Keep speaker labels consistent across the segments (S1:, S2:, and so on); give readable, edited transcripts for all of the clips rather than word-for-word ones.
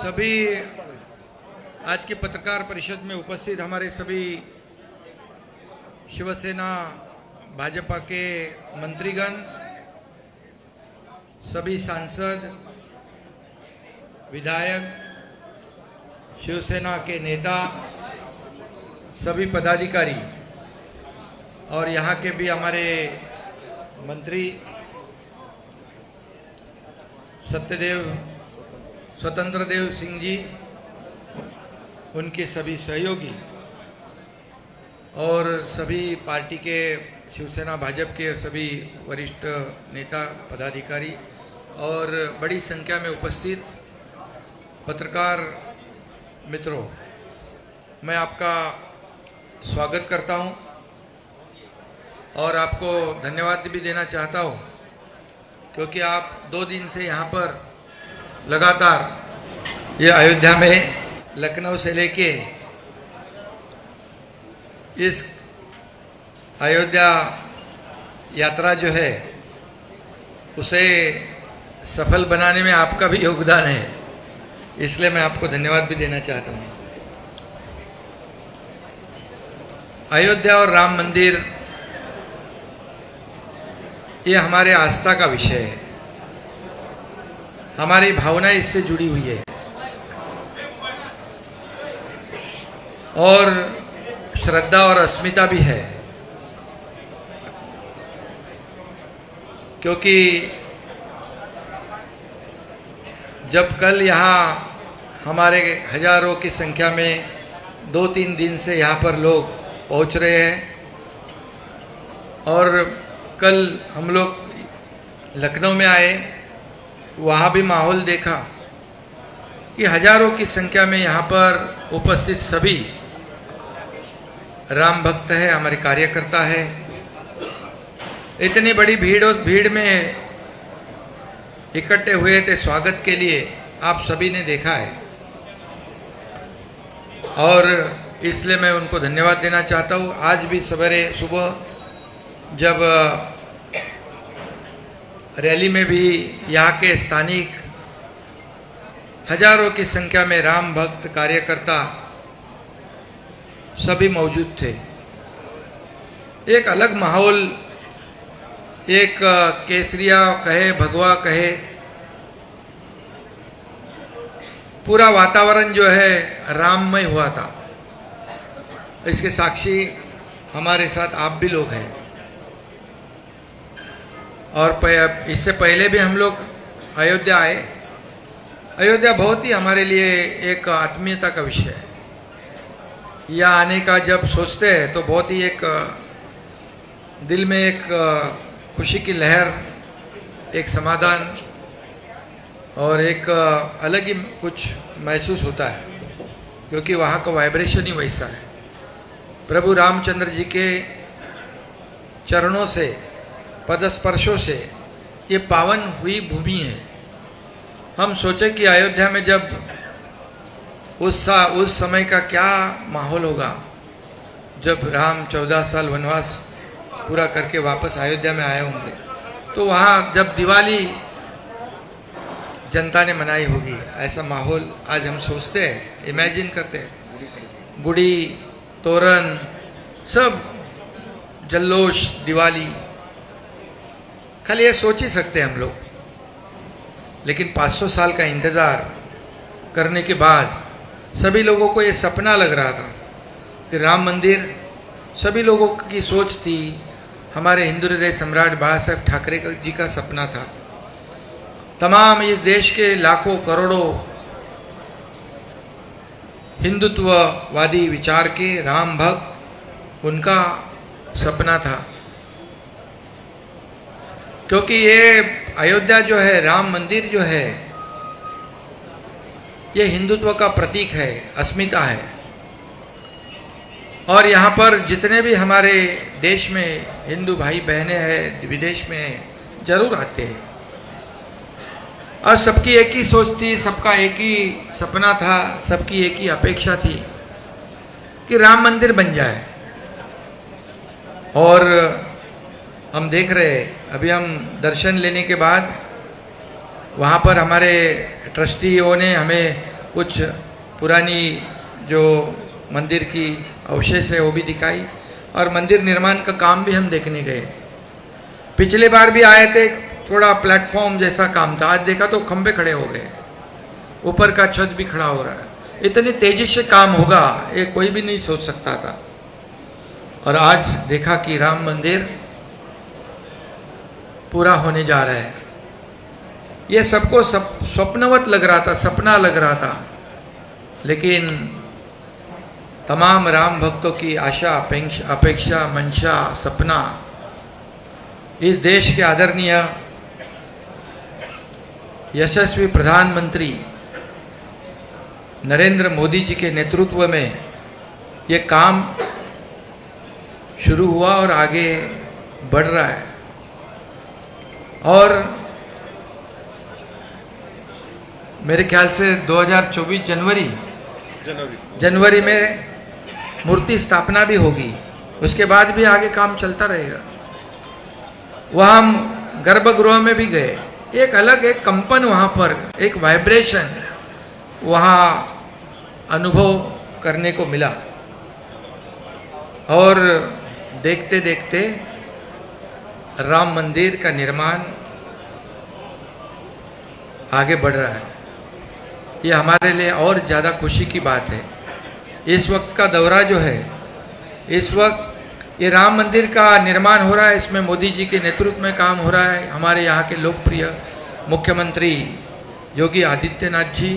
S1: सभी आज की पत्रकार परिषद में उपस्थित हमारे सभी शिवसेना भाजपा के मंत्रीगण, सभी सांसद, विधायक, शिवसेना के नेता, सभी पदाधिकारी और यहाँ के भी हमारे मंत्री स्वतंत्र देव सिंह जी, उनके सभी सहयोगी और सभी पार्टी के शिवसेना भाजपा के सभी वरिष्ठ नेता पदाधिकारी और बड़ी संख्या में उपस्थित पत्रकार मित्रों, मैं आपका स्वागत करता हूं और आपको धन्यवाद भी देना चाहता हूं क्योंकि आप 2 दिन से यहाँ पर लगातार ये अयोध्या में लखनऊ से लेके इस अयोध्या यात्रा जो है उसे सफल बनाने में आपका भी योगदान है, इसलिए मैं आपको धन्यवाद भी देना चाहता हूँ। अयोध्या और राम मंदिर ये हमारे आस्था का विषय है, हमारी भावना इससे जुड़ी हुई है और श्रद्धा और अस्मिता भी है, क्योंकि जब कल यहाँ हमारे हजारों की संख्या में 2-3 दिन से यहाँ पर लोग पहुँच रहे हैं और कल हम लोग लखनऊ में आए, वहाँ भी माहौल देखा कि हजारों की संख्या में यहाँ पर उपस्थित सभी राम भक्त है, हमारे कार्यकर्ता है। इतनी बड़ी भीड़ में इकट्ठे हुए थे स्वागत के लिए, आप सभी ने देखा है और इसलिए मैं उनको धन्यवाद देना चाहता हूँ। आज भी सवेरे सुबह जब रैली में भी यहाँ के स्थानिक हजारों की संख्या में राम भक्त कार्यकर्ता सभी मौजूद थे। एक अलग माहौल, एक केसरिया कहे, भगवा कहे, पूरा वातावरण जो है राममय हुआ था। इसके साक्षी हमारे साथ आप भी लोग हैं और इससे पहले भी हम लोग अयोध्या आए। अयोध्या बहुत ही हमारे लिए एक आत्मीयता का विषय है। यहाँ आने का जब सोचते हैं तो बहुत ही एक दिल में एक खुशी की लहर, एक समाधान और एक अलग ही कुछ महसूस होता है, क्योंकि वहाँ का वाइब्रेशन ही वैसा है। प्रभु रामचंद्र जी के चरणों से, पदस्पर्शों से ये पावन हुई भूमि है। हम सोचे कि अयोध्या में जब उस समय का क्या माहौल होगा जब राम 14 साल वनवास पूरा करके वापस अयोध्या में आए होंगे, तो वहाँ जब दिवाली जनता ने मनाई होगी, ऐसा माहौल आज हम सोचते हैं, इमेजिन करते हैं। गुड़ी, तोरण, सब जल्लोश, दिवाली, खाली ये सोच ही सकते हैं हम लोग। लेकिन 500 साल का इंतजार करने के बाद सभी लोगों को ये सपना लग रहा था कि राम मंदिर, सभी लोगों की सोच थी। हमारे हिंदू हृदय सम्राट बाबा साहेब ठाकरे जी का सपना था। तमाम इस देश के लाखों करोड़ों हिंदुत्ववादी विचार के राम भक्त, उनका सपना था, क्योंकि ये अयोध्या जो है, राम मंदिर जो है, ये हिंदुत्व का प्रतीक है, अस्मिता है। और यहाँ पर जितने भी हमारे देश में हिंदू भाई बहनें हैं, विदेश में जरूर आते हैं और सबकी एक ही सोच थी, सबका एक ही सपना था, सबकी एक ही अपेक्षा थी कि राम मंदिर बन जाए। और हम देख रहे हैं, अभी हम दर्शन लेने के बाद वहाँ पर हमारे ट्रस्टियों ने हमें कुछ पुरानी जो मंदिर की अवशेष है वो भी दिखाई, और मंदिर निर्माण का काम भी हम देखने गए। पिछले बार भी आए थे, थोड़ा प्लेटफॉर्म जैसा काम था, आज देखा तो खंबे खड़े हो गए, ऊपर का छत भी खड़ा हो रहा है। इतनी तेजी से काम होगा ये कोई भी नहीं सोच सकता था। और आज देखा कि राम मंदिर पूरा होने जा रहा है। ये सबको स्वप्नवत लग रहा था, सपना लग रहा था, लेकिन तमाम राम भक्तों की आशा अपेक्षा मंशा सपना इस देश के आदरणीय यशस्वी प्रधानमंत्री नरेंद्र मोदी जी के नेतृत्व में ये काम शुरू हुआ और आगे बढ़ रहा है। और मेरे ख्याल से 2024 जनवरी में मूर्ति स्थापना भी होगी, उसके बाद भी आगे काम चलता रहेगा। वहाँ हम गर्भगृह में भी गए, एक अलग एक कंपन वहाँ पर, एक वाइब्रेशन वहाँ अनुभव करने को मिला। और देखते देखते राम मंदिर का निर्माण आगे बढ़ रहा है। ये हमारे लिए और ज़्यादा खुशी की बात है। इस वक्त का दौरा जो है, इस वक्त ये राम मंदिर का निर्माण हो रहा है, इसमें मोदी जी के नेतृत्व में काम हो रहा है। हमारे यहाँ के लोकप्रिय मुख्यमंत्री योगी आदित्यनाथ जी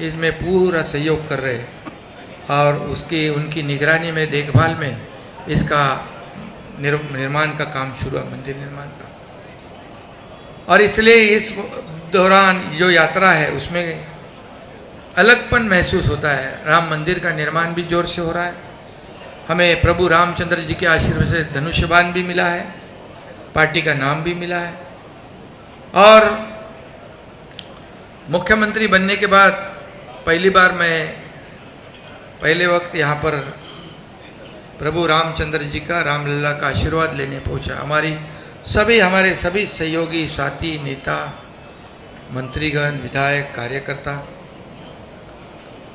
S1: इसमें पूरा सहयोग कर रहे हैं और उनकी निगरानी में, देखभाल में इसका निर्माण का काम शुरू है, मंदिर निर्माण का। और इसलिए इस दौरान जो यात्रा है उसमें अलगपन महसूस होता है। राम मंदिर का निर्माण भी जोर से हो रहा है। हमें प्रभु रामचंद्र जी के आशीर्वाद से धनुष्यबाण भी मिला है, पार्टी का नाम भी मिला है। और मुख्यमंत्री बनने के बाद पहली बार मैं पहले वक्त यहाँ पर प्रभु रामचंद्र जी का, रामलला का आशीर्वाद लेने पहुँचा। हमारे सभी सहयोगी साथी, नेता, मंत्रीगण, विधायक, कार्यकर्ता,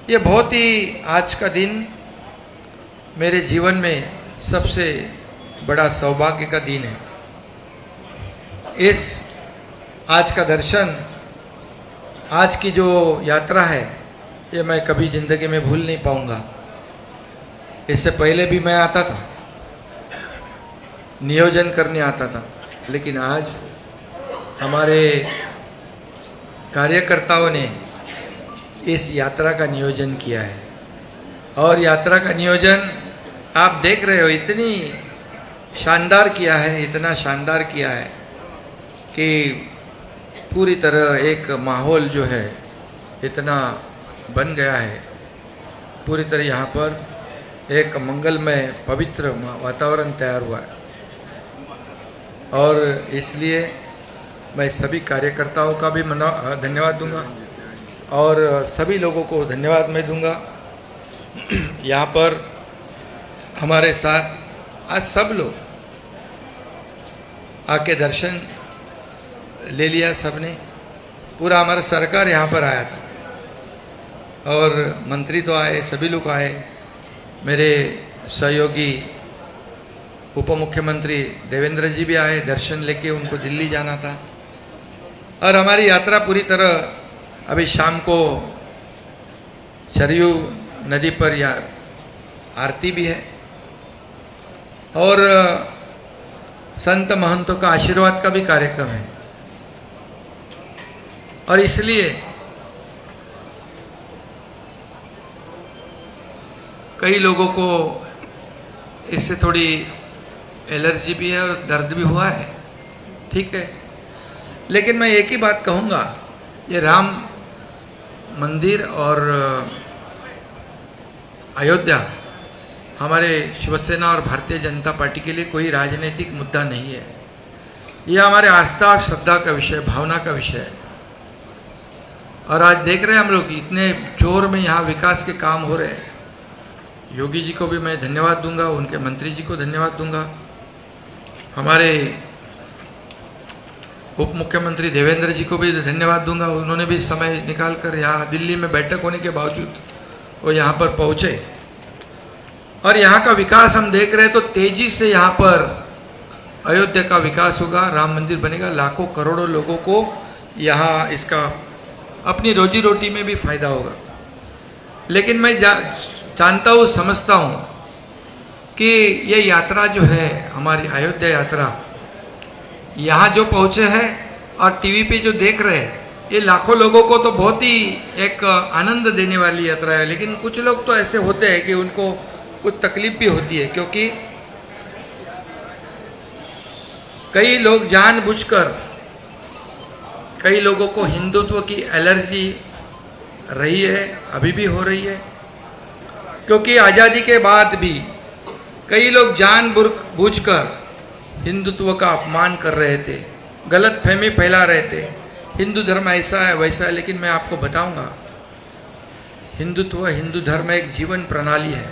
S1: ये बहुत ही आज का दिन मेरे जीवन में सबसे बड़ा सौभाग्य का दिन है। आज का दर्शन, आज की जो यात्रा है, ये मैं कभी जिंदगी में भूल नहीं पाऊंगा। इससे पहले भी मैं आता था, नियोजन करने आता था, लेकिन आज हमारे कार्यकर्ताओं ने इस यात्रा का नियोजन किया है। और यात्रा का नियोजन आप देख रहे हो, इतनी शानदार किया है, इतना शानदार किया है कि पूरी तरह एक माहौल जो है इतना बन गया है। पूरी तरह यहाँ पर एक मंगलमय पवित्र वातावरण तैयार हुआ है। और इसलिए मैं सभी कार्यकर्ताओं का भी धन्यवाद दूंगा और सभी लोगों को धन्यवाद मैं दूंगा। यहाँ पर हमारे साथ आज सब लोग आके दर्शन ले लिया, सबने, पूरा हमारा सरकार यहाँ पर आया था और मंत्री तो आए, सभी लोग आए। मेरे सहयोगी उप मुख्यमंत्री देवेंद्र जी भी आए, दर्शन लेके उनको दिल्ली जाना था। और हमारी यात्रा पूरी तरह अभी शाम को सरयू नदी पर आरती भी है और संत महंतों का आशीर्वाद का भी कार्यक्रम है। और इसलिए कई लोगों को इससे थोड़ी एलर्जी भी है और दर्द भी हुआ है, ठीक है। लेकिन मैं एक ही बात कहूँगा, ये राम मंदिर और अयोध्या हमारे शिवसेना और भारतीय जनता पार्टी के लिए कोई राजनीतिक मुद्दा नहीं है। ये हमारे आस्था और श्रद्धा का विषय, भावना का विषय है। और आज देख रहे हैं हम लोग इतने जोर में यहाँ विकास के काम हो रहे हैं। योगी जी को भी मैं धन्यवाद दूंगा, उनके मंत्री जी को धन्यवाद दूंगा, हमारे उप मुख्यमंत्री देवेंद्र जी को भी धन्यवाद दूंगा। उन्होंने भी समय निकालकर यहाँ दिल्ली में बैठक होने के बावजूद वो यहाँ पर पहुँचे और यहाँ का विकास हम देख रहे हैं। तो तेजी से यहाँ पर अयोध्या का विकास होगा, राम मंदिर बनेगा, लाखों करोड़ों लोगों को यहाँ इसका अपनी रोजी रोटी में भी फायदा होगा। लेकिन मैं जानता हूँ, समझता हूँ कि ये यात्रा जो है हमारी अयोध्या यात्रा, यहाँ जो पहुँचे हैं और टीवी पे जो देख रहे हैं, ये लाखों लोगों को तो बहुत ही एक आनंद देने वाली यात्रा है। लेकिन कुछ लोग तो ऐसे होते हैं कि उनको कुछ तकलीफ भी होती है, क्योंकि कई लोग जानबूझकर, कई लोगों को हिंदुत्व की एलर्जी रही है, अभी भी हो रही है, क्योंकि आज़ादी के बाद भी कई लोग जानबूझकर हिंदुत्व का अपमान कर रहे थे, गलत फहमी फैला रहे थे, हिंदू धर्म ऐसा है वैसा है। लेकिन मैं आपको बताऊंगा, हिंदुत्व, हिंदू धर्म एक जीवन प्रणाली है।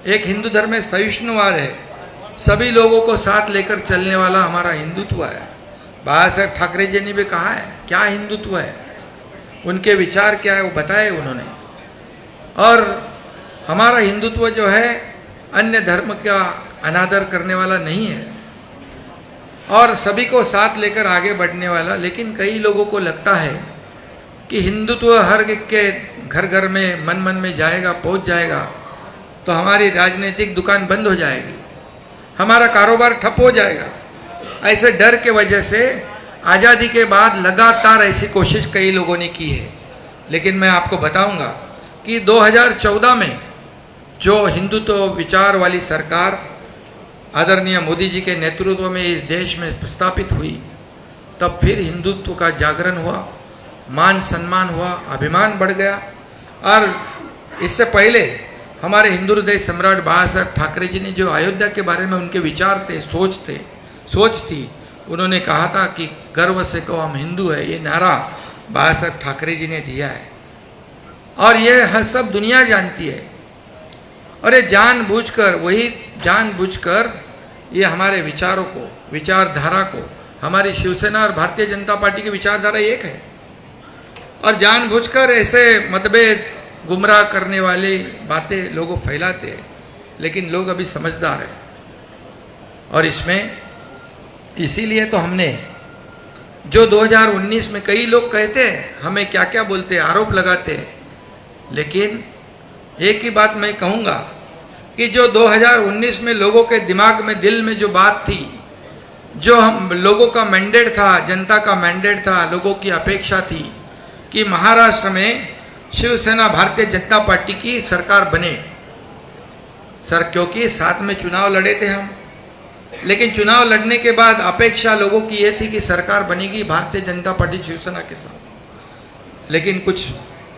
S1: एक हिंदू धर्म में सहिष्णुवाद है, सभी लोगों को साथ लेकर चलने वाला हमारा हिंदुत्व है। बाबा साहेब ठाकरे जी ने भी कहा है क्या हिंदुत्व है, उनके विचार क्या है वो बताए उन्होंने। और हमारा हिंदुत्व जो है अन्य धर्म का अनादर करने वाला नहीं है और सभी को साथ लेकर आगे बढ़ने वाला। लेकिन कई लोगों को लगता है कि हिंदुत्व हर के घर घर में, मन मन में जाएगा, पहुंच जाएगा तो हमारी राजनीतिक दुकान बंद हो जाएगी, हमारा कारोबार ठप हो जाएगा। ऐसे डर के वजह से आज़ादी के बाद लगातार ऐसी कोशिश कई लोगों ने की है। लेकिन मैं आपको बताऊंगा कि 2014 में जो हिंदुत्व विचार वाली सरकार आदरणीय मोदी जी के नेतृत्व में इस देश में स्थापित हुई, तब फिर हिंदुत्व का जागरण हुआ, मान सम्मान हुआ, अभिमान बढ़ गया। और इससे पहले हमारे हिंदू हृदय सम्राट बाबा साहेब ठाकरे जी ने जो अयोध्या के बारे में उनके विचार थे, सोच थी, उन्होंने कहा था कि गर्व से कहो हम हिंदू है, ये नारा बाबा साहेब ठाकरे जी ने दिया है और ये सब दुनिया जानती है। और ये जानबूझकर ये हमारे विचारों को, विचारधारा को, हमारी शिवसेना और भारतीय जनता पार्टी की विचारधारा एक है और जानबूझकर ऐसे मतभेद, गुमराह करने वाली बातें लोगों फैलाते हैं। लेकिन लोग अभी समझदार हैं और इसमें इसीलिए तो हमने जो 2019 में कई लोग कहते हैं, हमें क्या क्या बोलते हैं, आरोप लगाते हैं, लेकिन एक ही बात मैं कहूँगा कि जो 2019 में लोगों के दिमाग में, दिल में जो बात थी, जो हम लोगों का मैंडेट था, जनता का मैंडेट था, लोगों की अपेक्षा थी कि महाराष्ट्र में शिवसेना भारतीय जनता पार्टी की सरकार बने। क्योंकि साथ में चुनाव लड़े थे हम, लेकिन चुनाव लड़ने के बाद अपेक्षा लोगों की ये थी कि सरकार बनेगी भारतीय जनता पार्टी शिवसेना के साथ। लेकिन कुछ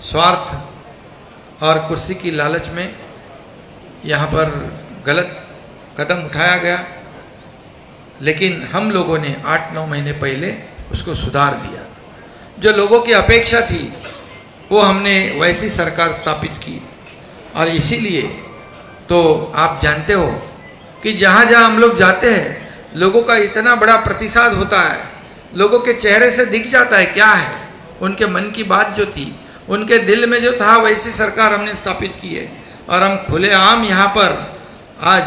S1: स्वार्थ और कुर्सी की लालच में यहाँ पर गलत कदम उठाया गया। लेकिन हम लोगों ने 8-9 महीने पहले उसको सुधार दिया। जो लोगों की अपेक्षा थी वो हमने वैसी सरकार स्थापित की और इसीलिए तो आप जानते हो कि जहाँ जहाँ हम लोग जाते हैं लोगों का इतना बड़ा प्रतिसाद होता है, लोगों के चेहरे से दिख जाता है क्या है, उनके मन की बात जो थी, उनके दिल में जो था, वैसी सरकार हमने स्थापित की है। और हम खुलेआम यहाँ पर आज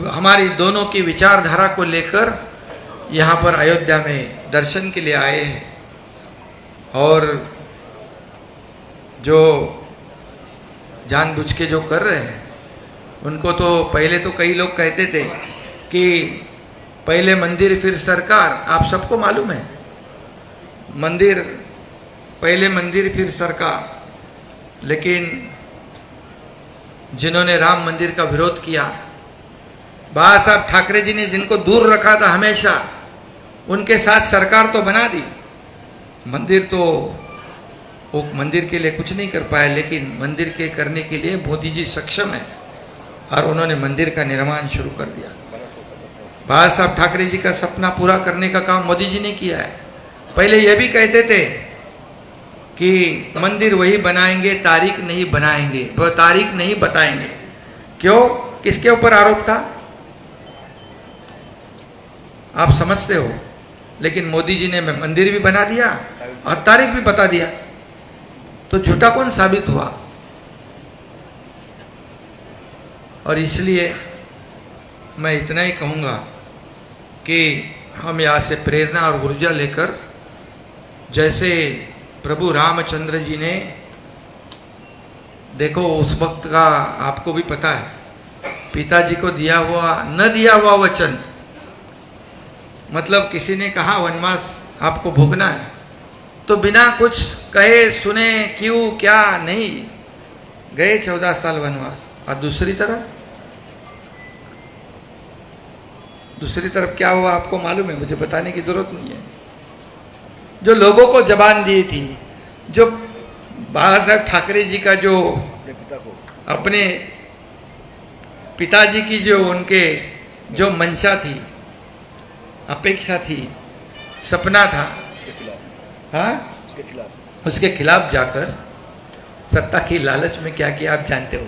S1: हमारी दोनों की विचारधारा को लेकर यहाँ पर अयोध्या में दर्शन के लिए आए हैं। और जो जानबूझ के जो कर रहे हैं उनको तो पहले तो कई लोग कहते थे कि पहले मंदिर फिर सरकार। आप सबको मालूम है, मंदिर पहले मंदिर फिर सरकार। लेकिन जिन्होंने राम मंदिर का विरोध किया, बाबा साहब ठाकरे जी ने जिनको दूर रखा था हमेशा, उनके साथ सरकार तो बना दी। मंदिर तो वो मंदिर के लिए कुछ नहीं कर पाए, लेकिन मंदिर के करने के लिए मोदी जी सक्षम है और उन्होंने मंदिर का निर्माण शुरू कर दिया। बाबा साहब ठाकरे जी का सपना पूरा करने का काम मोदी जी ने किया है। पहले ये भी कहते थे कि मंदिर वही बनाएंगे, तारीख नहीं बनाएंगे, वो तारीख नहीं बताएंगे। क्यों? किसके ऊपर आरोप था? आप समझते हो लेकिन मोदी जी ने मंदिर भी बना दिया और तारीख भी बता दिया, तो झूठा कौन साबित हुआ? और इसलिए मैं इतना ही कहूँगा कि हम यहाँ से प्रेरणा और ऊर्जा लेकर, जैसे प्रभु रामचंद्र जी ने, देखो उस वक्त का आपको भी पता है, पिताजी को दिया हुआ न दिया हुआ वचन, मतलब किसी ने कहा वनवास आपको भोगना है, तो बिना कुछ कहे सुने क्यों क्या नहीं गए 14 साल वनवास। और दूसरी तरफ क्या हुआ आपको मालूम है, मुझे बताने की जरूरत नहीं है। जो लोगों को जबान दी थी, जो बाला साहब ठाकरे जी का जो अपने पिताजी की जो उनके जो मंशा थी, अपेक्षा थी, सपना था, हाँ, उसके खिलाफ जाकर सत्ता की लालच में क्या किया आप जानते हो।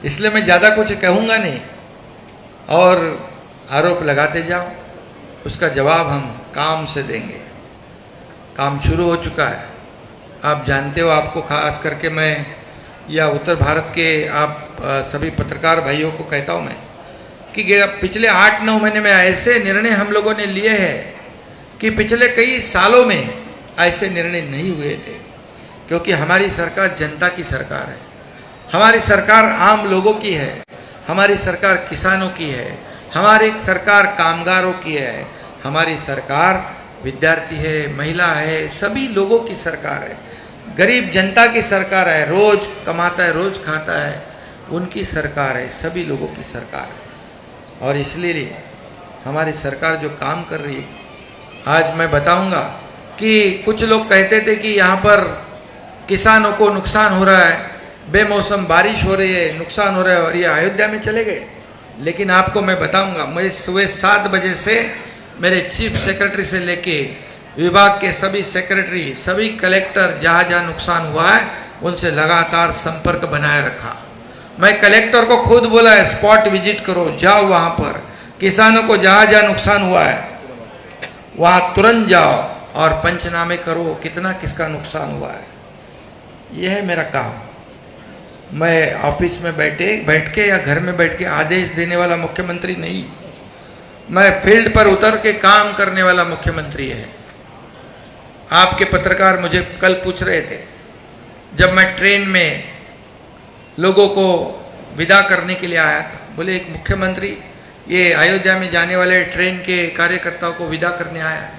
S1: इसलिए मैं ज़्यादा कुछ कहूँगा नहीं, और आरोप लगाते जाओ, उसका जवाब हम काम से देंगे। काम शुरू हो चुका है, आप जानते हो। आपको खास करके मैं या उत्तर भारत के आप सभी पत्रकार भाइयों को कहता हूँ मैं कि पिछले 8-9 महीने में ऐसे निर्णय हम लोगों ने लिए हैं कि पिछले कई सालों में ऐसे निर्णय नहीं हुए थे, क्योंकि हमारी सरकार जनता की सरकार है, हमारी सरकार आम लोगों की है, हमारी सरकार किसानों की है, हमारी सरकार कामगारों की है, हमारी सरकार विद्यार्थी है, महिला है, सभी लोगों की सरकार है, गरीब जनता की सरकार है, रोज कमाता है रोज खाता है, उनकी सरकार है, सभी लोगों की सरकार है। और इसलिए हमारी सरकार जो काम कर रही है, आज मैं बताऊंगा कि कुछ लोग कहते थे कि यहाँ पर किसानों को नुकसान हो रहा है, बेमौसम बारिश हो रही है, नुकसान हो रहा है, और ये अयोध्या में चले गए। लेकिन आपको मैं बताऊंगा, मैं सुबह 7 बजे से मेरे चीफ सेक्रेटरी से लेके विभाग के सभी सेक्रेटरी, सभी कलेक्टर, जहाँ जहाँ नुकसान हुआ है उनसे लगातार संपर्क बनाए रखा। मैं कलेक्टर को खुद बोला है, स्पॉट विजिट करो, जाओ वहाँ पर, किसानों को जहाँ जहाँ नुकसान हुआ है वहाँ तुरंत जाओ और पंचनामे करो, कितना किसका नुकसान हुआ है। यह है मेरा काम। मैं ऑफिस में बैठ के या घर में बैठ के आदेश देने वाला मुख्यमंत्री नहीं, मैं फील्ड पर उतर के काम करने वाला मुख्यमंत्री है। आपके पत्रकार मुझे कल पूछ रहे थे, जब मैं ट्रेन में लोगों को विदा करने के लिए आया था, बोले एक मुख्यमंत्री ये अयोध्या में जाने वाले ट्रेन के कार्यकर्ताओं को विदा करने आया है।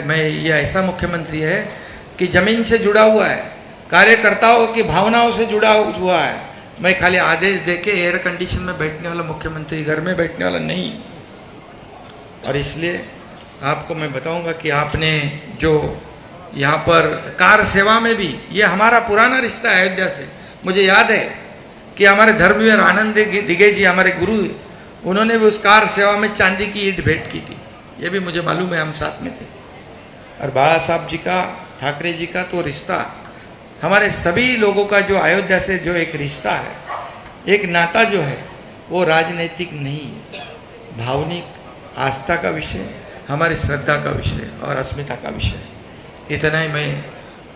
S1: मैं ये ऐसा मुख्यमंत्री है कि जमीन से जुड़ा हुआ है, कार्यकर्ताओं की भावनाओं से जुड़ा हुआ है। मैं खाली आदेश देके एयर कंडीशन में बैठने वाला मुख्यमंत्री, घर में बैठने वाला नहीं। और इसलिए आपको मैं बताऊंगा कि आपने जो यहाँ पर कार सेवा में भी, ये हमारा पुराना रिश्ता है अयोध्या से। मुझे याद है कि हमारे धर्मवीर आनंद दिगे जी, हमारे गुरु, उन्होंने भी उस कार सेवा में चांदी की ईंट भेंट की थी, ये भी मुझे मालूम है, हम साथ में थे। और बाला साहब जी का, ठाकरे जी का तो रिश्ता, हमारे सभी लोगों का जो अयोध्या से जो एक रिश्ता है, एक नाता जो है, वो राजनीतिक नहीं है, भावनिक आस्था का विषय, हमारी श्रद्धा का विषय और अस्मिता का विषय। इतना ही मैं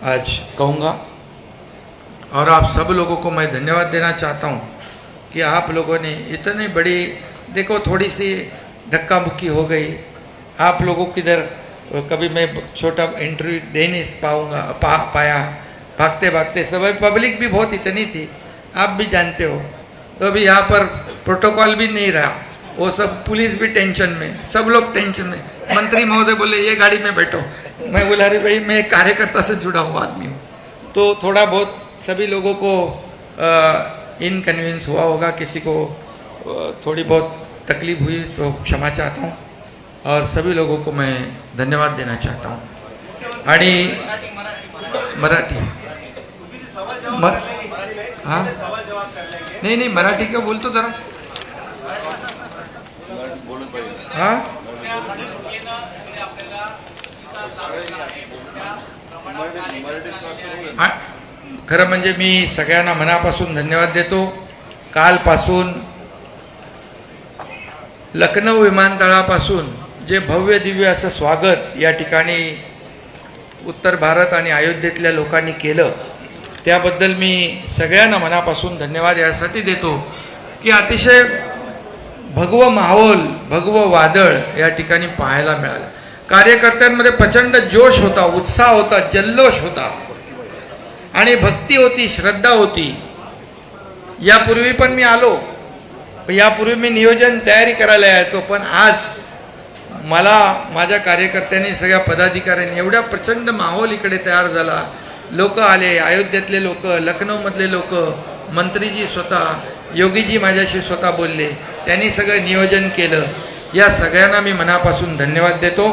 S1: आज कहूँगा। और आप सब लोगों को मैं धन्यवाद देना चाहता हूँ कि आप लोगों ने इतनी बड़ी, देखो थोड़ी सी धक्का मुक्की हो गई, आप लोगों की इधर कभी मैं छोटा इंटरव्यू दे नहीं पाया, भागते भागते सब, पब्लिक भी बहुत इतनी थी, आप भी जानते हो। तो अभी यहाँ पर प्रोटोकॉल भी नहीं रहा, वो सब पुलिस भी टेंशन में, सब लोग टेंशन में। मंत्री महोदय बोले ये गाड़ी में बैठो, मैं बोला अरे भाई मैं कार्यकर्ता से जुड़ा हुआ आदमी हूँ। तो थोड़ा बहुत सभी लोगों को इनकन्वीनियंस हुआ होगा, किसी को थोड़ी बहुत तकलीफ हुई तो क्षमा चाहता हूँ, और सभी लोगों को मैं धन्यवाद देना चाहता हूँ। आणि मराठी हाँ नहीं मराठी का बोलतो जरा हाँ खरं म्हणजे मी सगळ्यांना मनापासून धन्यवाद देतो। कालपासून लखनौ विमानतळापासून जे भव्य दिव्य असं स्वागत या ठिकाणी उत्तर भारत आणि अयोध्येतल्या लोकांनी केलं, त्याबद्दल मी सगळ्यांना मनापासून धन्यवाद यासाठी देतो की अतिशय भगवं माहोल, भगवं वादळ या ठिकाणी पाहायला मिळालं. कार्यकर्त्यांमध्ये प्रचंड जोश होता, उत्साह होता, जल्लोष होता आणि भक्ती होती, श्रद्धा होती. यापूर्वी पण मी आलो, यापूर्वी मी नियोजन तयारी करायला यायचो, पण आज मला माझ्या कार्यकर्त्यांनी, सगळ्या पदाधिकाऱ्यांनी एवढा प्रचंड माहोल इकडे तयार झाला. लोक आले, अयोध्येतले लोक, लखनौमधले लोक, मंत्रीजी स्वतः, योगीजी माझ्याशी स्वतः बोलले, त्यांनी सगळं नियोजन केलं. या सगळ्यांना मी मनापासून धन्यवाद देतो.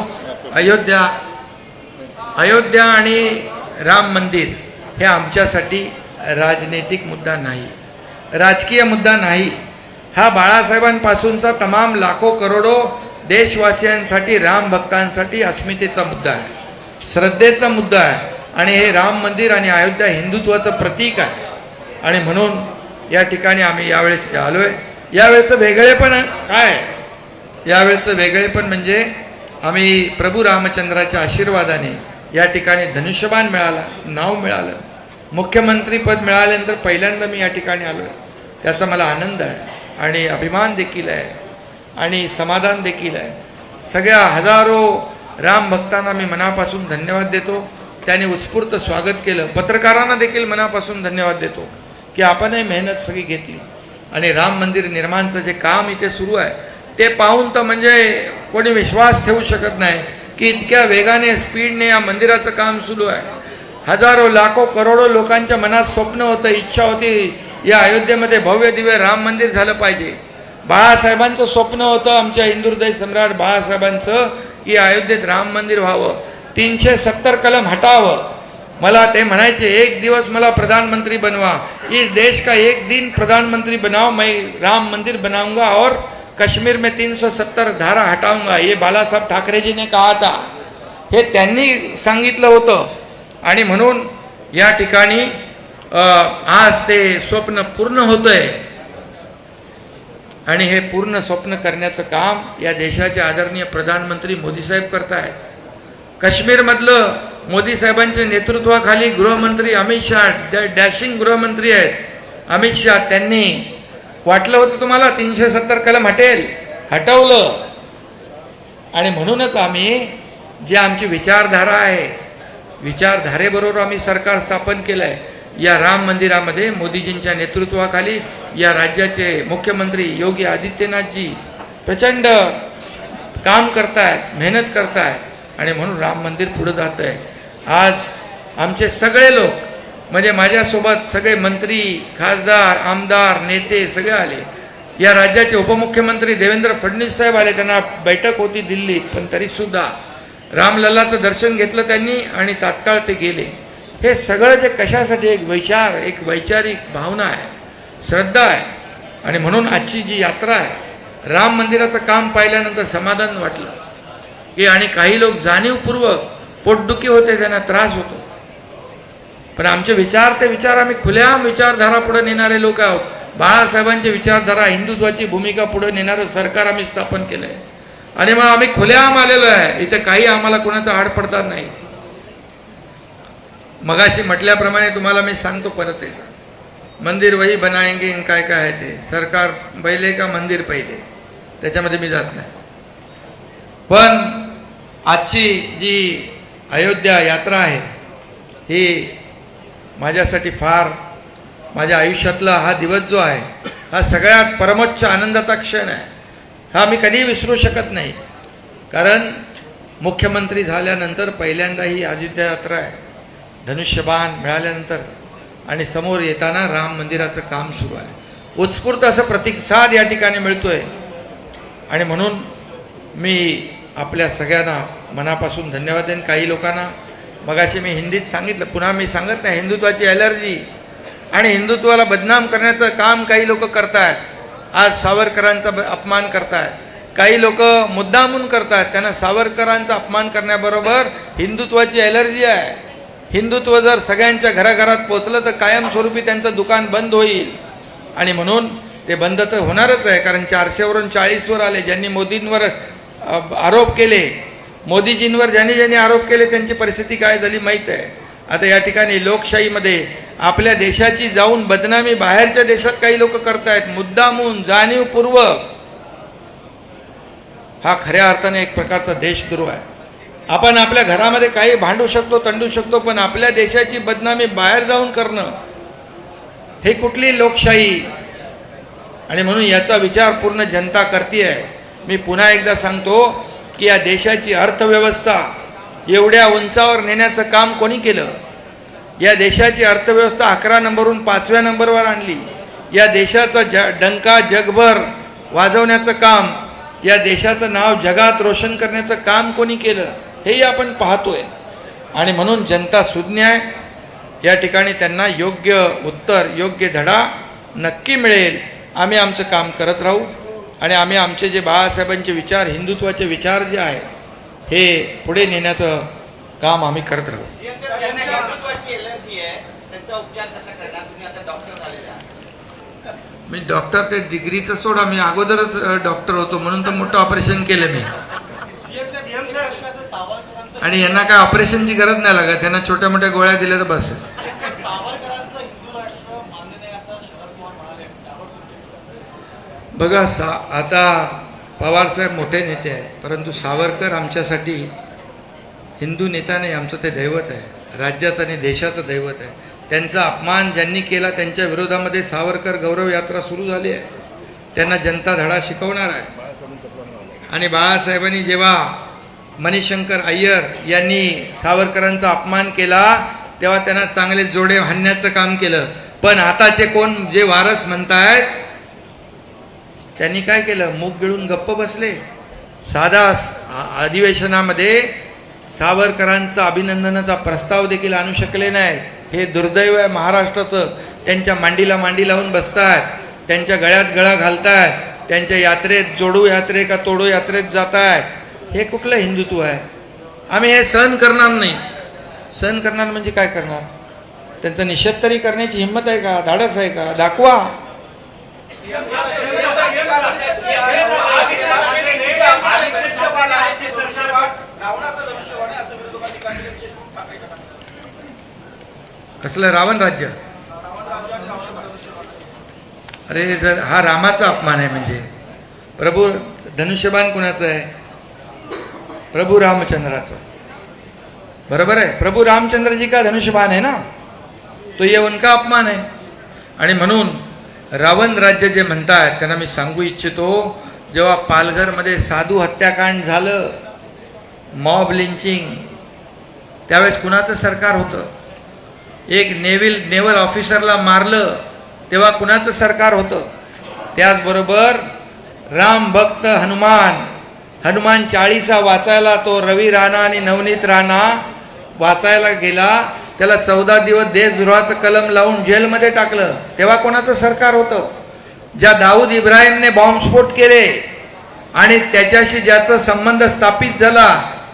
S1: अयोध्या आणि राम मंदिर हे आमच्यासाठी राजनैतिक मुद्दा नाही, राजकीय मुद्दा नाही. हा बाळासाहेबांपासूनचा तमाम लाखो करोडो देशवासियांसाठी, राम भक्तांसाठी अस्मितेचा मुद्दा आहे, श्रद्धेचा मुद्दा आहे. आणि हे राम मंदिर आणि अयोध्या हिंदुत्वाचं प्रतीक आहे. आणि म्हणून या ठिकाणी आम्ही यावेळेस आलोय. यावेळेचं वेगळेपण काय? यावेळेचं वेगळेपण म्हणजे आम्ही प्रभू रामचंद्राच्या आशीर्वादाने या ठिकाणी धनुष्यबाण मिळाला, नाव मिळालं, मुख्यमंत्री पद मिळाल्यानंतर पहिल्यांदा मी या ठिकाणी आलोय. त्याचा मला आनंद आहे आणि अभिमान देखील आहे आणि समाधान देखील आहे. सगळ्या हजारो राम भक्तांना मी मनापासून धन्यवाद देतो. त्याने उत्स्फूर्त स्वागत केलं. पत्रकारांना देखील मनापासून धन्यवाद देतो की आपणही मेहनत सगळी घेतली आणि राम मंदिर निर्माणचं जे काम इथे सुरू आहे ते पाहून तर म्हणजे कोणी विश्वास ठेवू शकत नाही की इतक्या वेगाने, स्पीडने या मंदिराचं काम सुरू आहे. हजारो लाखो करोडो लोकांच्या मनात स्वप्न होतं, इच्छा होती या अयोध्येमध्ये भव्य दिव्य राम मंदिर झालं पाहिजे. बाळासाहेबांचं स्वप्न होतं, आमच्या हिंदू हृदय सम्राट बाळासाहेबांचं, की अयोध्येत राम मंदिर व्हावं, 370 कलम हटावं. मला ते म्हणायचे, एक दिवस मला प्रधानमंत्री बनवा, इस देश का एक दिन प्रधानमंत्री बनाओ, मैं राम मंदिर बनाऊंगा और कश्मीर में 370 धारा हटाऊंगा. ये बाळासाहेब ठाकरेजी ने कहा था. हे त्यांनी सांगितलं होतं. आणि म्हणून या ठिकाणी आज ते स्वप्न पूर्ण होतंय आणि हे पूर्ण स्वप्न करण्याचं काम या देशाचे आदरणीय प्रधानमंत्री मोदी साहेब करतायत. काश्मीरमधलं मोदी साहेबांच्या नेतृत्वाखाली गृहमंत्री अमित शाह, डॅशिंग गृहमंत्री आहेत अमित शाह, त्यांनी वाटलं होतं तुम्हाला 370 कलम हटेल, हटवलं. आणि म्हणूनच आम्ही जे आमची विचारधारा आहे, विचारधारेबरोबर आम्ही सरकार स्थापन केलं आहे. या राम मंदिरामध्ये मोदीजींच्या नेतृत्वाखाली या राज्याचे मुख्यमंत्री योगी आदित्यनाथजी प्रचंड काम करतायत, मेहनत करतायत आणि म्हणून राम मंदिर पुढे जात आहे. आज आमचे सगळे लोक, म्हणजे माझ्यासोबत सगळे मंत्री, खासदार, आमदार, नेते सगळे आले. या राज्याचे उपमुख्यमंत्री देवेंद्र फडणवीस साहेब आले, त्यांना बैठक होती दिल्लीत, पण तरीसुद्धा रामलल्लाचं दर्शन घेतलं त्यांनी आणि तात्काळ ते गेले. हे सगळं जे कशासाठी, एक विचार, एक वैचारिक भावना आहे, श्रद्धा आहे. आणि म्हणून आजची जी यात्रा आहे, राम मंदिराचं काम पाहिल्यानंतर समाधान वाटलं की, आणि काही लोक जाणीवपूर्वक पोटदुखी होते, त्यांना त्रास होतो, पण आमचे विचार, ते विचार आम्ही खुलेआम विचारधारा पुढे नेणारे लोक आहोत. बाळासाहेबांची विचारधारा, हिंदुत्वाची भूमिका पुढे नेणारं सरकार आम्ही स्थापन केलं आहे आणि मग आम्ही खुलेआम आलेलो आहे. इथे काही आम्हाला कोणाचा आड पडतात नाही. मगाशी म्हटल्याप्रमाणे तुम्हाला मी सांगतो परत एकदा, मंदिर वही बनाएंगे, काय काय आहे ते, सरकार पहिले का मंदिर पहिले, त्याच्यामध्ये मी जात नाही. पण आजची जी अयोध्या यात्रा आहे ही माझ्यासाठी फार, माझ्या आयुष्यातला हा दिवस जो आहे, हा सगळ्यात परमोच्च आनंदाचा क्षण आहे. हा मी कधीही विसरू शकत नाही. कारण मुख्यमंत्री झाल्यानंतर पहिल्यांदा ही अयोध्या यात्रा आहे. धनुष्यबाण मिळाल्यानंतर आणि समोर येताना राम मंदिराचं काम सुरू आहे. उत्स्फूर्त असं प्रतिसाद या ठिकाणी मिळतोय. आणि म्हणून मी आपल्या सगळ्यांना मनापासून धन्यवाद देईन. काही लोकांना मगाशी मी हिंदीत सांगितलं, पुन्हा मी सांगत नाही, हिंदुत्वाची ॲलर्जी आणि हिंदुत्वाला बदनाम करण्याचं काम काही लोक करतायत. आज सावरकरांचा अपमान करतायत, काही लोक मुद्दामून करतायत. त्यांना सावरकरांचा अपमान करण्याबरोबर हिंदुत्वाची ॲलर्जी आहे. हिंदुत्व जर सगळ्यांच्या घराघरात पोचलं तर कायमस्वरूपी त्यांचं दुकान बंद होईल. आणि म्हणून ते बंद तर होणारच आहे, कारण 400 वरून 40 वर आले. ज्यांनी मोदींवर आरोप केले, मोदीजींवर ज्यांनी ज्यांनी आरोप केले त्यांची परिस्थिती काय झाली माहीत आहे. आता या ठिकाणी लोकशाहीमध्ये आपल्या देशाची जाऊन बदनामी बाहेरच्या देशात काही लोक करतायत, मुद्दामून जाणीवपूर्वक. हा खऱ्या अर्थाने एक प्रकारचा देशद्रोह आहे. आपण आपल्या घरामध्ये काही भांडू शकतो, तंडू शकतो, पण आपल्या देशाची बदनामी बाहेर जाऊन करणं हे कुठली लोकशाही? आणि म्हणून याचा विचार पूर्ण जनता करते. मी पुन्हा एकदा सांगतो की या देशाची अर्थव्यवस्था एवढ्या उंचावर नेण्याचं काम कोणी केलं? या देशाची अर्थव्यवस्था 11 नंबरवरून 5व्या नंबरवर आणली. या देशाचा डंका जगभर वाजवण्याचं काम, या देशाचं नाव जगात रोशन करण्याचं काम कोणी केलं हेही आपण पाहतोय. आणि म्हणून जनता सुज्ञ आहे. या ठिकाणी त्यांना योग्य उत्तर, योग्य धडा नक्की मिळेल. आम्ही आमचं काम करत राहू आणि आम्ही आमचे जे बाळासाहेबांचे विचार, हिंदुत्वाचे विचार जे आहेत हे पुढे नेण्याचं काम आम्ही करत राहू. मी डॉक्टर ते डिग्रीचं सोडा, मी अगोदरच डॉक्टर होतो म्हणून तर मोठं ऑपरेशन केलं मी. आणि यांना काय ऑपरेशनची गरज नाही लागत, त्यांना छोट्या मोठ्या गोळ्या दिल्या तर बस. बघा आता पवारसाहेब मोठे नेते आहे, परंतु सावरकर आमच्यासाठी हिंदू नेता नाही, आमचं ते दैवत आहे, राज्याचं आणि देशाचं दैवत आहे. त्यांचा अपमान ज्यांनी केला त्यांच्या विरोधामध्ये सावरकर गौरव यात्रा सुरू झाली आहे. त्यांना जनता धडा शिकवणार आहे. आणि बाळासाहेबांनी जेव्हा मणिशंकर अय्यर यांनी सावरकरांचा अपमान केला तेव्हा त्यांना चांगले जोडे हाणण्याचं काम केलं. पण आताचे कोण जे वारस म्हणतायत त्यांनी काय केलं? मूग गिळून गप्प बसले. साधा अधिवेशनामध्ये सावरकरांचा अभिनंदनाचा प्रस्ताव देखील आणू शकले नाही. हे दुर्दैव आहे महाराष्ट्राचं. त्यांच्या मांडीला मांडी लावून बसतायत, त्यांच्या गळ्यात गळा घालतायत, त्यांच्या यात्रेत जोडू यात्रे का तोडू यात्रेत जातायत. हे कुठलं हिंदुत्व आहे? आम्ही हे सहन करणार नाही. सहन करणार म्हणजे काय करणार? त्यांचा निषेध तरी करण्याची हिंमत आहे का? धाडस आहे का? दाखवा. कसलं रावण राज्य? अरे जर हा रामाचा अपमान आहे म्हणजे प्रभू धनुष्यबाण कुणाचं आहे? प्रभू रामचंद्राचं. बरोबर आहे, प्रभू रामचंद्र जी का धनुष्यबाण है ना, तो ये उनका अपमान है. आणि म्हणून रावण राज्य जे म्हणतात त्यांना मी सांगू इच्छितो, जेव्हा पालघरमध्ये साधू हत्याकांड झालं, मॉब लिंचिंग, त्यावेळेस कुणाचं सरकार होतं? एक नेव्हल ऑफिसरला मारलं तेव्हा कुणाचं सरकार होतं? त्याचबरोबर राम भक्त हनुमान 40 वाचायला तो रवी राणा आणि नवनीत राणा वाचायला गेला, त्याला 14 दिवस देशद्रोहाचं कलम लावून जेलमध्ये टाकलं, तेव्हा कोणाचं सरकार होतं? ज्या दाऊद इब्राहिमने बॉम्बस्फोट केले आणि त्याच्याशी ज्याचा संबंध स्थापित झाला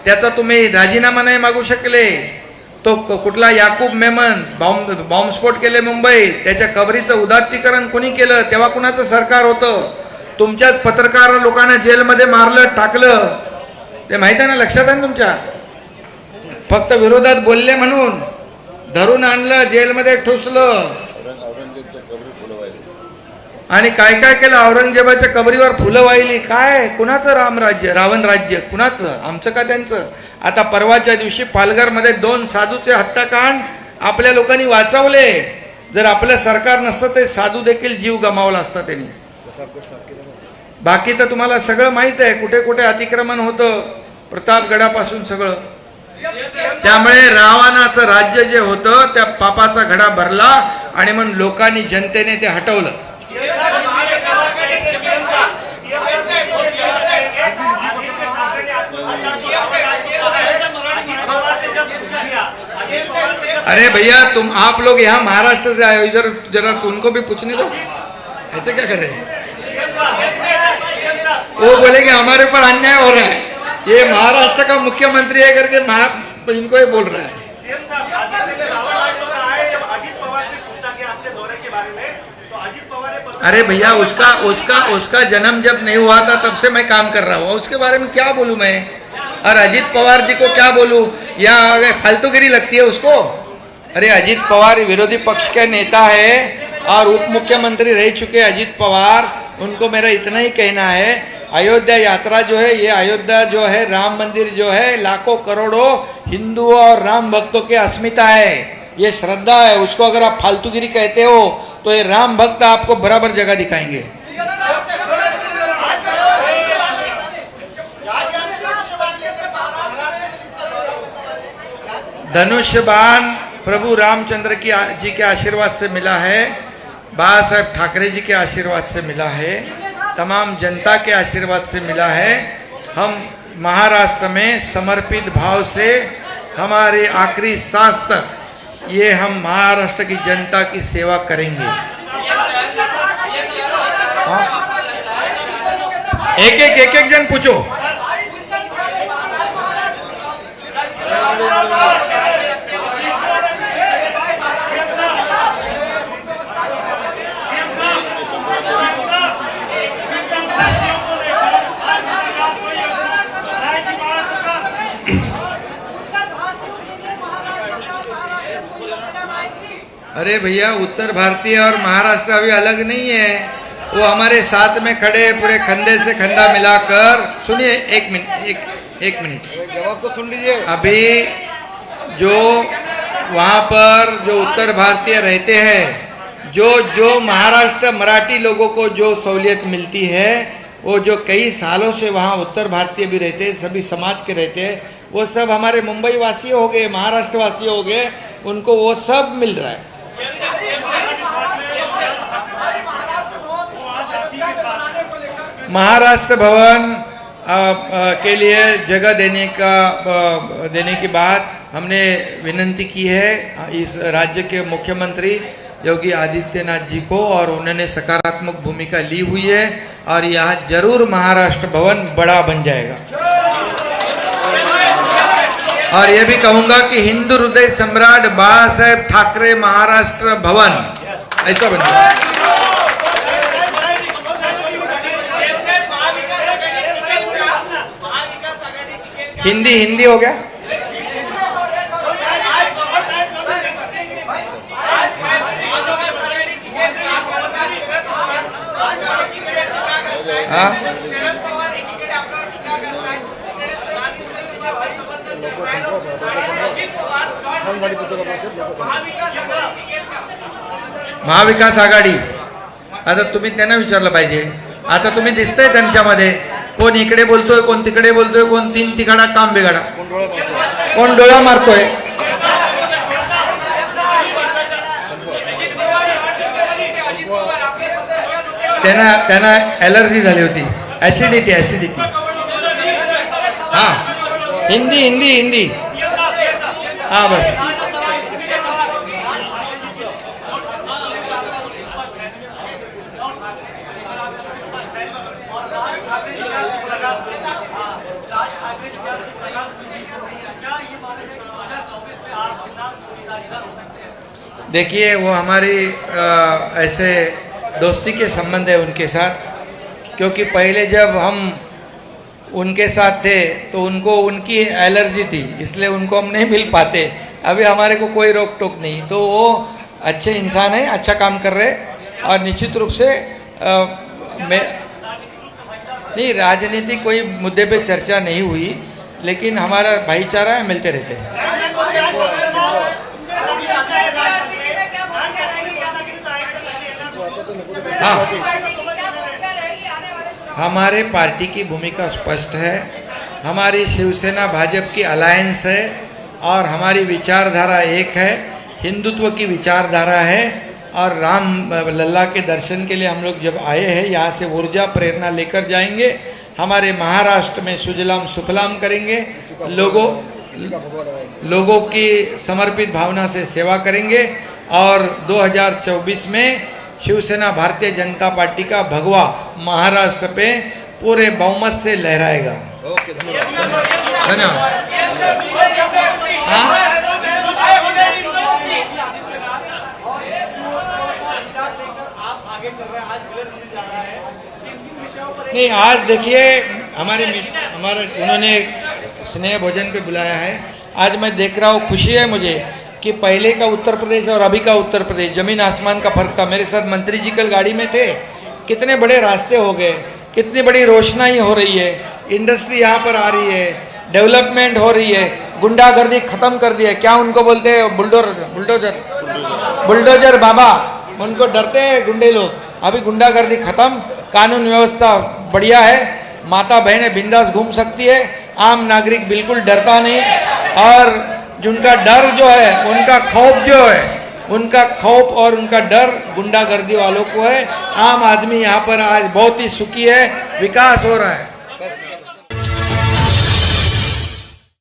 S1: त्याचा तुम्ही राजीनामा नाही मागू शकले. तो कुठला याकूब मेमन बॉम्बस्फोट केले मुंबई, त्याच्या कबरीचं उदात्तीकरण कोणी केलं? तेव्हा कुणाचं सरकार होतं? तुमच्याच पत्रकार लोकांना जेलमध्ये मारलं, टाकलं, ते माहिती आहे ना, लक्षात आहे ना तुमच्या? फक्त विरोधात बोलले म्हणून धरून आणलं, जेलमध्ये ठुसलं आणि काय काय केलं? औरंगजेबाच्या कबरीवर फुलं वाहिली. काय? कुणाचं रामराज्य, रावण राज्य कुणाचं? आमचं का त्यांचं? आता परवाच्या दिवशी पालघरमध्ये 2 साधूचे हत्याकांड आपल्या लोकांनी वाचवले. जर आपलं सरकार नसतं ते साधू देखील जीव गमावला असता त्यांनी. बाकी तर तुम्हाला सगळं माहित आहे, कुठे कुठे अतिक्रमण होतं, प्रतापगडापासून सगळं. त्यामुळे रावणाचं राज्य जे होतं त्या पापाचा घडा भरला आणि म्हणून लोकांनी, जनतेने ते हटवलं. अरे भैया आप लोग यहाँ महाराष्ट्र से आए हो, इधर जरा उनको भी पूछने दो, ऐसे क्या कर रहे हैं? वो बोले कि हमारे पर अन्याय हो रहा है, ये महाराष्ट्र का मुख्यमंत्री है करके इनको ही बोल रहा है. अरे भैया उसका उसका उसका जन्म जब नहीं हुआ था तब से मैं काम कर रहा हूँ, उसके बारे में क्या बोलूं मैं? और अजीत पवार जी को क्या बोलूं? या अगर फालतूगिरी लगती है उसको? अरे अजीत पवार विरोधी पक्ष के नेता है और उप मुख्यमंत्री रह चुके अजीत पवार, उनको मेरा इतना ही कहना है, अयोध्या यात्रा जो है, ये अयोध्या जो है, राम मंदिर जो है, लाखों करोड़ों हिंदुओं और राम भक्तों की अस्मिता है, ये श्रद्धा है। उसको अगर आप फालतूगिरी कहते हो तो ये राम भक्त आपको बराबर जगह दिखाएंगे। धनुष बाण प्रभु रामचंद्र की जी के आशीर्वाद से मिला है, बाबा साहेब ठाकरे जी के आशीर्वाद से मिला है, तमाम जनता के आशीर्वाद से मिला है। हम महाराष्ट्र में समर्पित भाव से हमारे आखिरी सांस तक ये हम महाराष्ट्र की जनता की सेवा करेंगे। हाँ? एक एक जन पूछो। अरे भैया उत्तर भारतीय और महाराष्ट्र अभी अलग नहीं है, वो हमारे साथ में खड़े पूरे खंडे से खंडा मिलाकर। सुनिए एक मिनट
S2: जवाब तो सुन लीजिए।
S1: अभी जो वहाँ पर जो उत्तर भारतीय रहते हैं, जो महाराष्ट्र मराठी लोगों को जो सहूलियत मिलती है, वो जो कई सालों से वहाँ उत्तर भारतीय भी रहते हैं, सभी समाज के रहते हैं, वो सब हमारे मुंबई वासी हो गए, महाराष्ट्र वासी हो गए, उनको वो सब मिल रहा है। महाराष्ट्र भवन के लिए जगह देने की बात हमने विनंती की है इस राज्य के मुख्यमंत्री योगी आदित्यनाथ जी को, और उन्होंने सकारात्मक भूमिका ली हुई है और यहाँ जरूर महाराष्ट्र भवन बड़ा बन जाएगा। और ये भी कहूंगा कि हिंदू हृदय सम्राट बाबा साहेब ठाकरे महाराष्ट्र भवन ऐसा बन जाएगा। हिंदी हो गया। हाँ महाविकास आघाडी, आता तुम्ही त्यांना विचारलं पाहिजे। आता तुम्ही दिसतंय त्यांच्यामध्ये कोण इकडे बोलतोय, कोण तिकडे बोलतोय, कोण तीन तिकडा काम बिघाडा, कोण डोळा मारतोय। त्यांना एलर्जी झाली होती, ऍसिडिटी। हाँ हिंदी हाँ बस। देखिए वो हमारी ऐसे दोस्ती के संबंध है उनके साथ, क्योंकि पहले जब हम उनके साथ थे तो उनको उनकी एलर्जी थी, इसलिए उनको हम नहीं मिल पाते। अभी हमारे को कोई रोक टोक नहीं, तो वो अच्छे इंसान है, अच्छा काम कर रहे, और निश्चित रूप से नहीं राजनीति कोई मुद्दे पे चर्चा नहीं हुई, लेकिन हमारा भाईचारा है, मिलते रहते हैं। हाँ हमारे पार्टी की भूमिका स्पष्ट है, हमारी शिवसेना भाजपा की अलायंस है और हमारी विचारधारा एक है, हिंदुत्व की विचारधारा है। और राम लल्ला के दर्शन के लिए हम लोग जब आए हैं, यहाँ से ऊर्जा प्रेरणा लेकर जाएंगे, हमारे महाराष्ट्र में सुजलाम सुफलाम करेंगे, लोगों की समर्पित भावना से सेवा करेंगे, और 2024 में शिवसेना भारतीय जनता पार्टी का भगवा महाराष्ट्र पे पूरे बहुमत से लहराएगा। धन्यवाद।
S3: आप आगे चल रहे हैं आज
S1: नहीं, आज देखिए हमारे उन्होंने स्नेह भोजन पे बुलाया है। आज मैं देख रहा हूँ, खुशी है मुझे कि पहले का उत्तर प्रदेश और अभी का उत्तर प्रदेश जमीन आसमान का फर्क था। मेरे साथ मंत्री जी कल गाड़ी में थे, कितने बड़े रास्ते हो गए, कितनी बड़ी रोशनाई हो रही है, इंडस्ट्री यहाँ पर आ रही है, डेवलपमेंट हो रही है, गुंडागर्दी खत्म कर दी है। क्या उनको बोलते हैं? बुलडोजर बाबा, उनको डरते हैं गुंडे लोग। अभी गुंडागर्दी खत्म, कानून व्यवस्था बढ़िया है, माता बहनें बिंदास घूम सकती है, आम नागरिक बिल्कुल डरता नहीं। और जिनका डर जो है, उनका खौफ जो है, उनका खौफ और उनका डर गुंडागर्दी वालों को है। आम आदमी यहाँ पर आज बहुत ही सुखी है, विकास हो रहा है।